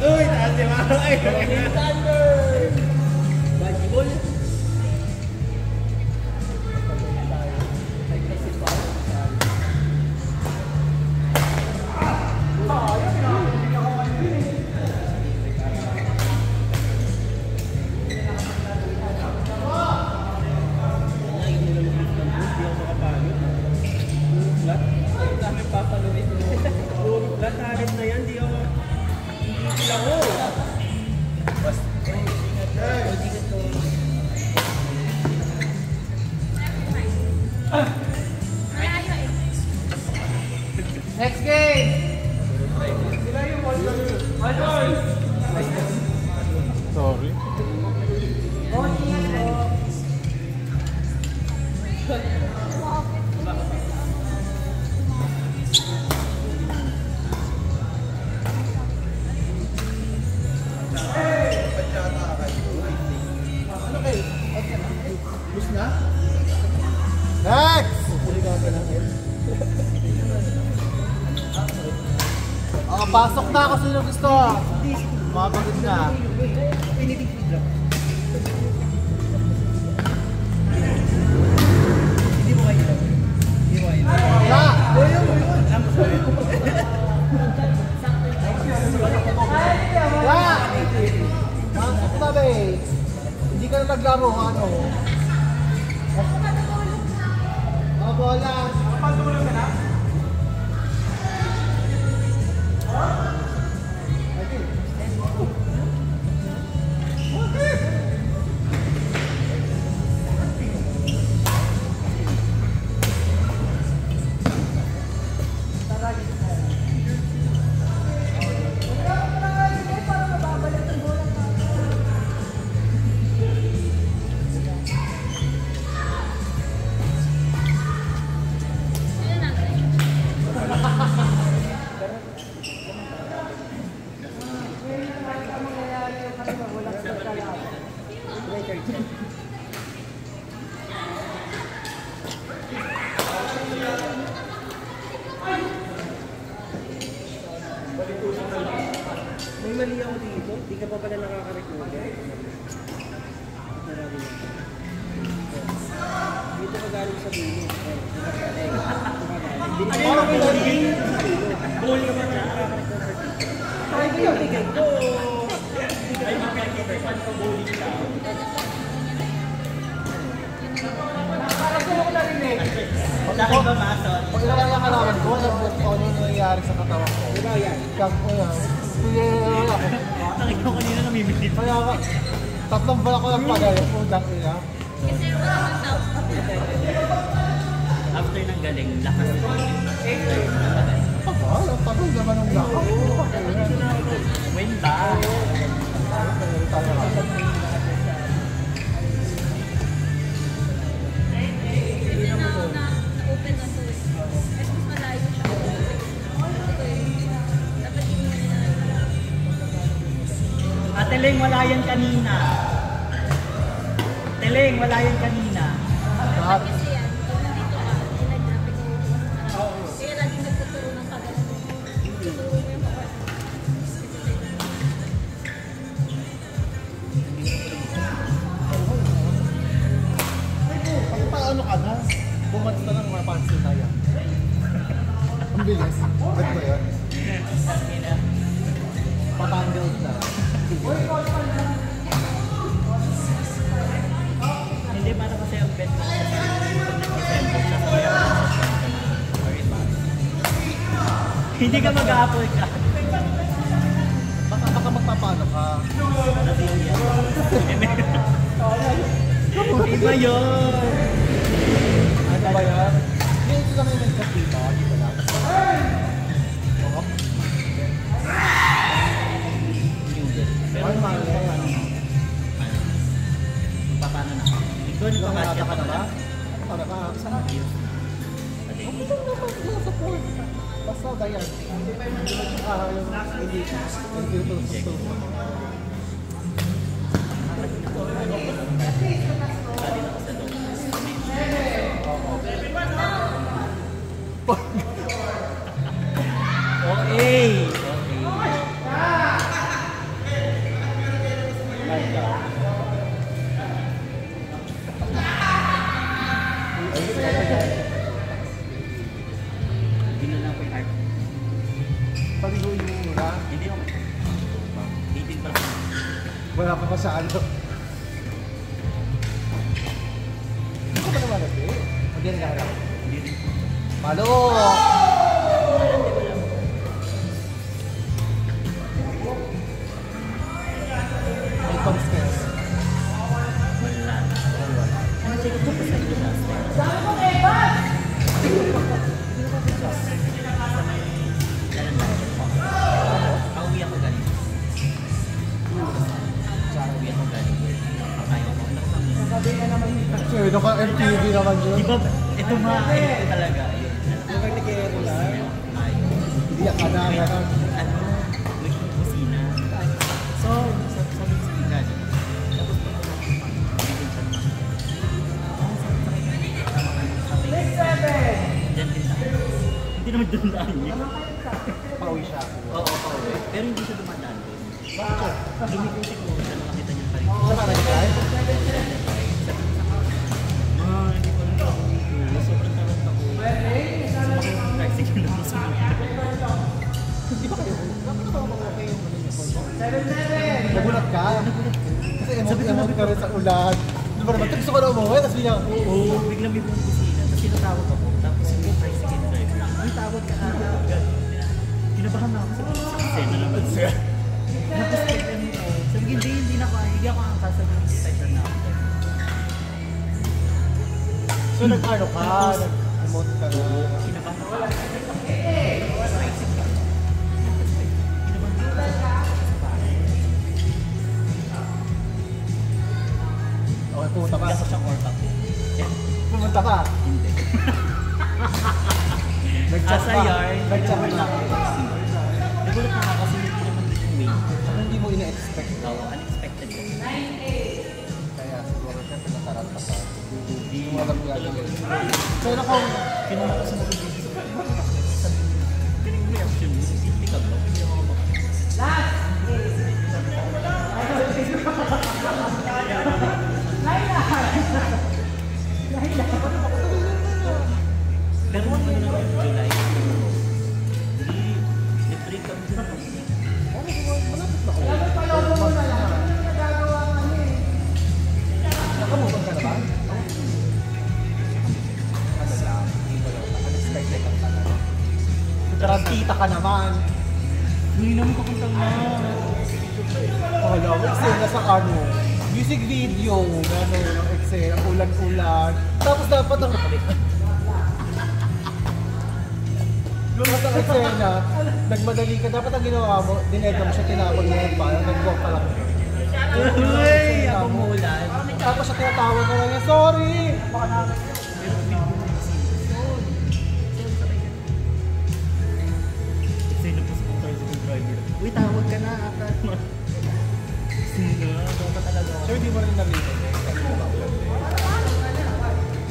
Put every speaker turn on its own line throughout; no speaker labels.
Uy, taas di ba?
Thunder! Bajibol.
Next game! Sorry. Next! Pasok na kasi sino gusto. Mapagod na. Pasok na ba eh. Hindi ka na naglaro, ano? Bola. Patulog ka na?
May mali ako dito. Di ka pa pala nakaka-record. Dito ka galing sa dulo. Ano yung bowling? Bowling naman na nakaka-record. Ay, ko yung bigay ko. Ay, mapag-ipan ko bowling ka.
Nakakasulo ko na rin eh.
Laki ba mason?
Pag nakakalaman ko, alam ko kung ano nangyayari sa katawan ko.
Diba yan?
Kaya ko yan.
Nakik ko kanina namimili.
Kaya ka, tatlong bala ko lang pala yung udang ina.
Kasi wala mang tao.
After ng galing, lakas ko.
Aba, ang tagal naman ng lakaw.
Wenta.
Kasi na-open na to eh. Kasi mas malayo siya. Ito eh. Dapat hindi mo nila.
Ate Leng, wala yan kanina. Ate Leng, wala yan kanina.
Lahat.
Kasi yan, pag nandito ka, nag-graphic mo. Kaya laging nagtuturo ng kagat. Tuturo mo yung kagat.
Paano ka na? Bumats na lang mga pansin na yan. Ang bilis. Ba't ba yan? Patangled na.
Hindi, para kasi ang bet na hindi ka mag-a-apple ka.
Baka magpapano ka.
Iba yun.
Ano ba yan? Hindi, ito lang yung nagkapita. Dito lang. Oo.
Pero paano paano na? Ikaw
Ito
nito
ang
kasi
nata ka
ako
na ba?
na.
Para ka sa akin. Okay lang naman. Wala support. Basta ganyan. Yung hindi. Hindi ito.
Okay. Hindi na lang ako yung heart.
Paligo yung mura.
Hindi ako. 18 pa lang.
Wala pa pa sa ano. Hindi ko pa naman natin. Magyan ka lang.
Hindi rin.
Palo! May pang-stress.
Wala. Check ko pa sa iyo last time. Pauwi ako galing. Pauwi ako galing. Ayaw ko.
Sure, naka-MTV naman yun.
Di ba, ito mga ano ko talaga.
Yung nag-nagayero lang.
Ayaw.
Hindi ka na gano'n.
Ano, naging kusina. So, sabi ko sa ika niya. Tapos pa ako naging siya naman. Diyan din tayo. Hindi naman doon daan niya.
Pauwi siya.
Oo, pauwi. Pero hindi siya dumadaan doon. Lumikuti ko siya, nakakita niya pa rin.
Sa mga nag-drive?
Hindi ko alam ako dito. Sobrang talat ako. Tricycle na masunod.
Di ba kayo? Bakit ba okay yung nagulat ka? Kasi emot ka rin sa ulan. Di ba naman? Gusto ko na umuwi, tapos niya,
Oo, biglang may buong kusina. Tapos tinatawag ako. Tapos yung tricycle driver. Ay, tawag ka agad. Kinabahan na ako sa eksena naman siya. Tapos ano ko. Sabi ko, hindi ako ang kasabi ng title na ako.
so nag-ano ka? Nag-emote ka na.
Kinabahan ako. Tricycle. Kinabahan ako.
Okay, pumunta ka.
Hindi ako siyang orpak.
Pumunta ka.
Hindi.
Nag-chat
Asa
ka.
yarn.
Nag-chat ka.
Nagulat na ako kasi hindi naman doon yung way.
Ano hindi mo ina-expect?
Oo, unexpected yun.
Kaya siguro siya pinataranta ka. Hindi mo
Hindi.
alam yung gagawin. So ano kung
Kinuha ko sa mga video. Piling reaction mo. Simple ka ba? Hindi ako pero nung ano naman yung July, hindi, nag-break kami dun.
malapit na ako. Nakamove ka na ba? Ano lang, hindi ko lang. Unexpected ang talaga. Tarantita ka naman.
Hindi naman kapunta na.
Wala, eksena sa ano, music video, gano'n, ang eksena, ulan-ulan. Tapos dapat ang... Tapos ang eksena, nagmadali ka, dapat ang ginawa mo, dinedra mo siya, tinapon mo yung bayan, nag-walk ka lang.
Uy, ako mulan.
Tapos siya tinatawag ka lang niya, sorry!
Pero video mo kasi. Eksena po sa tricycle driver. Uy, tawag ka na ata. Sino? Dapat talaga ako.
So hindi mo rin narinig.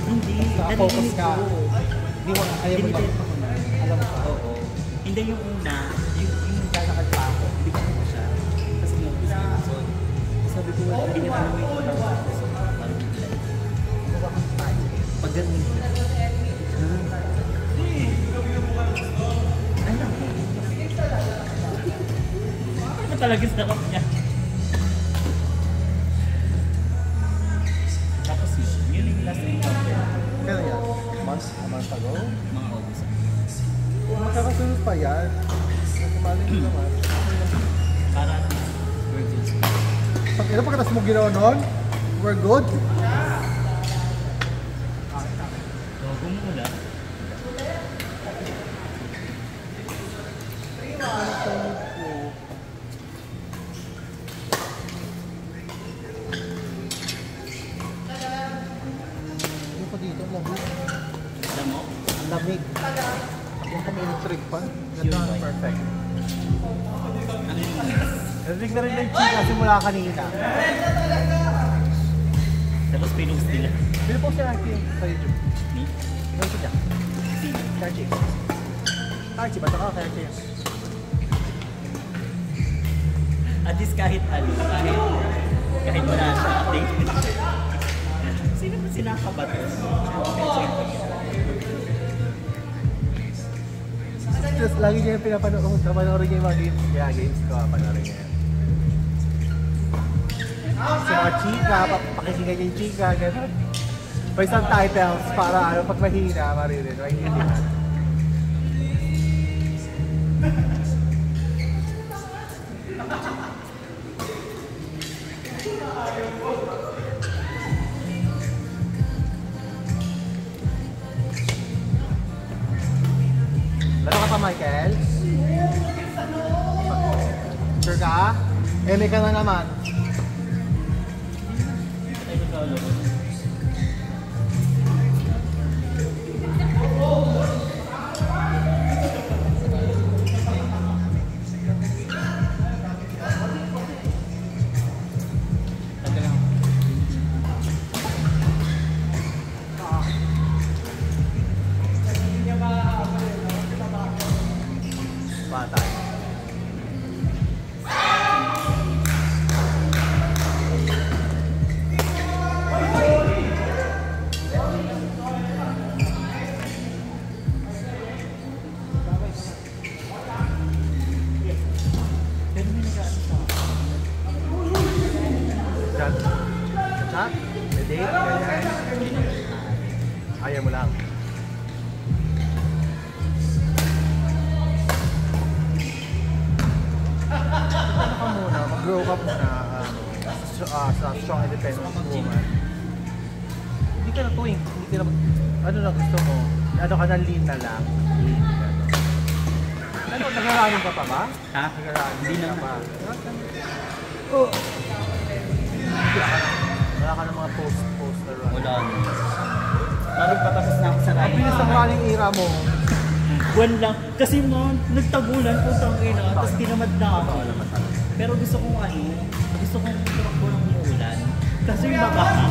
Hindi.
Naka-focus ka. Hindi mo, ayaw mo lang.
Tinitip ako na.
Alam mo ka.
Oo. Hindi yung una, yung naglalakad pa ako, hindi ko na siya. Kasi yung gusto ko so, sabi ko, hindi niya naman yung parang bigla. Gawa kang tayo. Pag ganun ko. Alam mo. Ano talaga sa kap niya? Tapos yun yung last encounter.
Kaya yan, a month ago.
Mga August.
Magkakasunod pa yan. Kumali mo naman.
Para we're good.
Pag ito pagkatas mo ginawa nun, we're good.
So, gumula.
Yung pa dito, lamig.
Alam mo?
Ang lamig. Yung kami electric pa. Ganda na perfect.
Ano yung
Narinig na rin na yung chika simula kanina.
tapos pinost nila.
Pinapost niya natin sa YouTube.
Ni?
Ikaw siya dyan.
Sino?
Karchi. Karchi ba? Saka Karchi yan.
At least kahit ano, kahit wala siya, update. Sino ba sinakabat? Check.
tapos lagi niya yung pinapanood. Panoorin niya yung mga games. Kaya games ko, panoorin niya yan. Sa mga chika, pakikinggan niya yung chika, gano'n. May isang titles para ano, pag mahina, maririn. Maintindihan. Laro ka pa, Michael? Sure ka? Eme ka na naman.
Ay, magkalo.
Patay.
Pero may nag-ano sa akin.
Chat? Chat? May date? Ganyan? Ayaw mo lang. Ano ka muna? Mag-grow up muna as a strong independent woman. Hindi ka na tuwing. Hindi ka na ano na gusto mo? Ano ka na lean na lang? Lean ka na. Ano? Nag-running ka pa ba?
Ha?
Nag-running
Hindi
ka
naman.
pa? Oh. Wala ka ng mga post na run.
Wala na. Parang patapos na ako sa
Ang
running.
bilis ng running era mo.
Buwan lang. Kasi mga nagtagulan po sa ina, tapos tinamad na ako. Pero gusto kong gusto kong tumakbo ng umuulan. Kasi yung mabaha.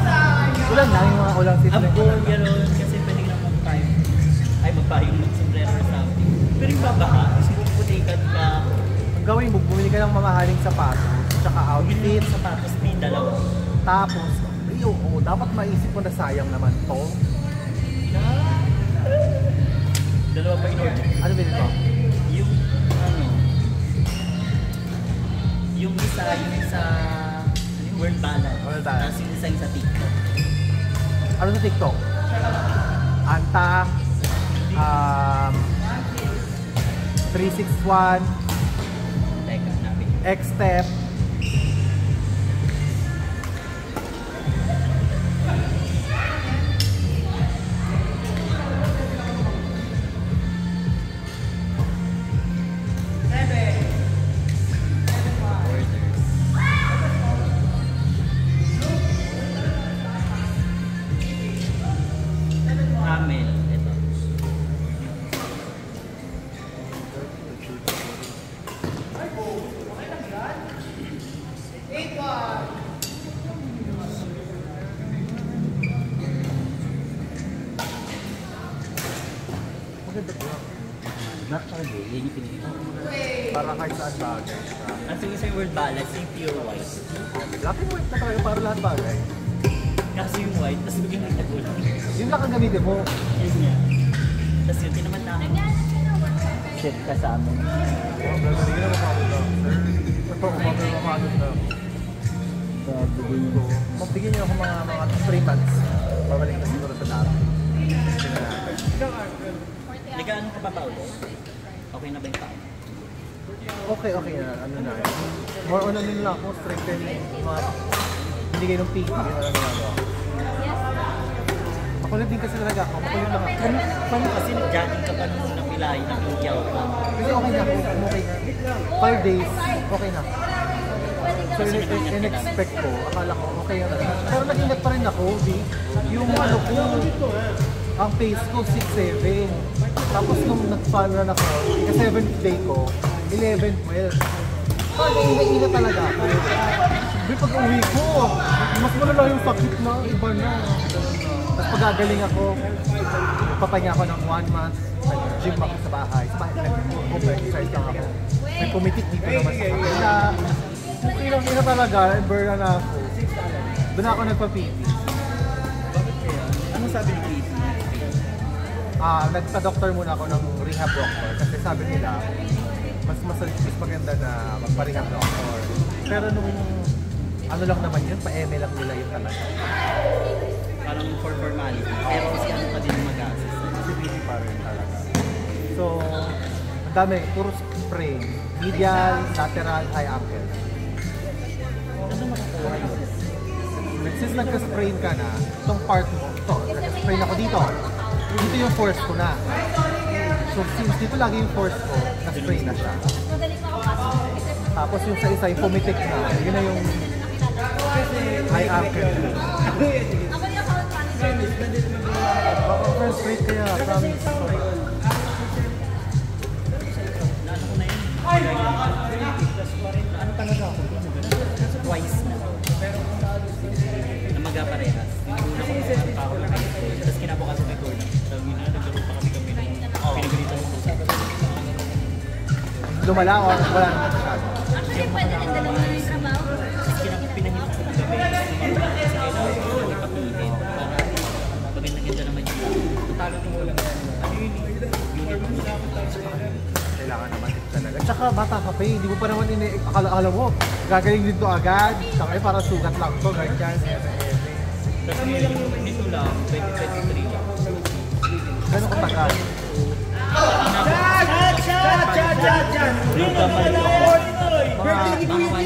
Ulan lang yung mga ulang season.
Abol, gano'n. Kasi pwede lang mag-time. Ay, magpahing mag-sombrero or something. Pero yung mabaha, kasi puputikan ka.
Ang gawin mo, bumili ka ng mamahaling sapatos, tsaka
Bili
outfit,
sa sapatos, may dalawa.
tapos, dapat maisip mo na sayang naman to.
Dalawa pa in-order.
Ano ba ito?
Yung, yung isa, yung word balance.
Word balance.
Tapos yung isa yung sa TikTok.
Ano sa TikTok? Anta, 361,
Teka, hanapin.
X-Step,
Camel. Ito.
maganda ko.
Black tsaka gray. Yan yung pinili ko.
Para kahit saan bagay.
Tapos yung isa yung word balance, yung pure white.
Black and white na talaga para lahat bagay.
Kasi yung white, tapos biglang nagtagulan.
Yun lang ang gamitin mo.
Yun nga. Tapos yun, tinamad na ako. Shit ka sa amin.
Hindi ka na mapagod na, sir. Ito, mapagod na. Magbigyan niyo ako mga 3 months. Babalik na siguro sa dati. Tingnan natin.
Nagkaano ka pa pa ulit? Okay na ba yung pao?
Okay na. Ano na yun. More on ano lang ako, strengthen mga hindi kayo ng PT. Yun na lang ginagawa ko. Makulit din kasi talaga ako. Makulit lang ako.
Paano kasi nag-jogging ka pa nung napilayin, napingyaw ka?
Kasi okay na ako. Okay na. 5 days, okay na. So, in-expect ko, akala ko, okay na talaga. Pero nag-ingat pa rin ako, di. Yung ano ko, ang pace ko, 6-7. Tapos nung nag-fun run ako, ika-7th day ko, 11-12. So, nag-ingat talaga ako. Di pag uwi ko, mas malala yung sakit na, iba na. Tapos pagagaling ako, papahinga ako ng 1 month, nag-gym ako sa bahay. Sa bahay, nag-home exercise lang ako. May pumitik dito naman sa kanila. Okay lang ina talaga, burn na ako. Doon ako nagpa-PT.
Bakit kaya? Ano sabi ng PT?
nagpa-doctor muna ako ng rehab doctor kasi sabi nila mas maganda na magpa-rehab doctor. Pero nung ano lang naman yun, pa-ML lang nila yun talaga.
Parang for formality. Pero si ano pa din mag-assist.
Si Billy pa rin talaga. So, ang dami, puro sprain. Medial, lateral, high ankle.
Ano makakuha yun?
Since nagka-sprain ka na, itong part mo, ito, nagka-sprain ako dito. Dito yung force ko na. So, since dito lagi yung force ko, na-sprain na siya. Tapos yung sa isa, yung pumitik na, yun na yung high ankle.
Ako yung account manager.
Baka first rate kaya, promise.
Naano ko na yun? Ano talaga ako? Twice na. Na magkaparehas. Yung una ko sa ako ng high school. Tapos kinabukasan may goal. Sabi na, naglaro pa kami pinagalitan mo sa
Lumala o wala naman masyado.
Actually, pwede rin dalawa na yung trabaho.
pinahirap ko ng gabi. Kasi kailangan ko ipapilin. Para maganda ganda naman yung talo ng ulang. Ano yun?
Kailangan naman ito talaga. Tsaka bata ka pa eh, hindi mo pa naman akala mo, gagaling din to agad. Tsaka para sugat lang to, ganyan.
Tapos nito lang, 2023 lang.
Gano'n katagal? Gano'n na kasi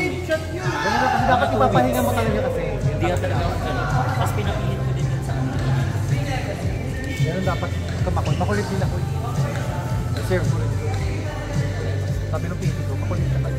dapat ipapahinga mo talaga kasi.
Hindi ka talaga ako ganun. Tapos pinapilit ko din yun sa ano.
Gano'n dapat kumakul. Makulit din ako eh. Serve ko rin. Sabi ng pili ko, makulit ka talaga.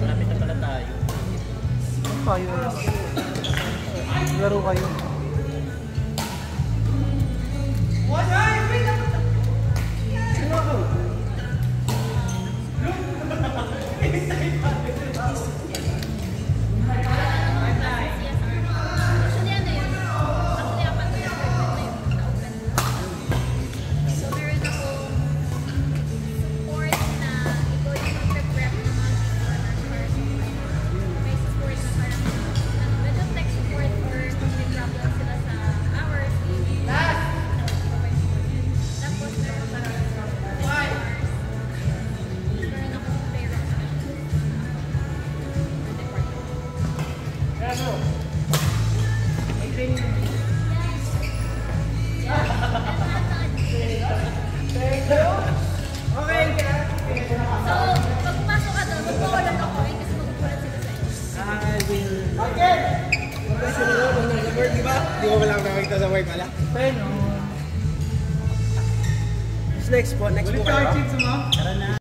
Malapit na pala tayo.
Tayo laro kayo.
Actually, ano yun? Actually, apat na yung na yun na-open. So, meron akong support na ikaw yung mag-prep ng mga corners para may support na parang medyo tech support or kung may problem sila sa hours, maybe. Tapos, meron parang hours. Meron akong payroll specialist na department. So, pag pumasok ka doon, magpawalan ako eh kasi magugulat sila sa'yo.
Di ko lang nakita sa work pala. Next po kayo.
Tara na.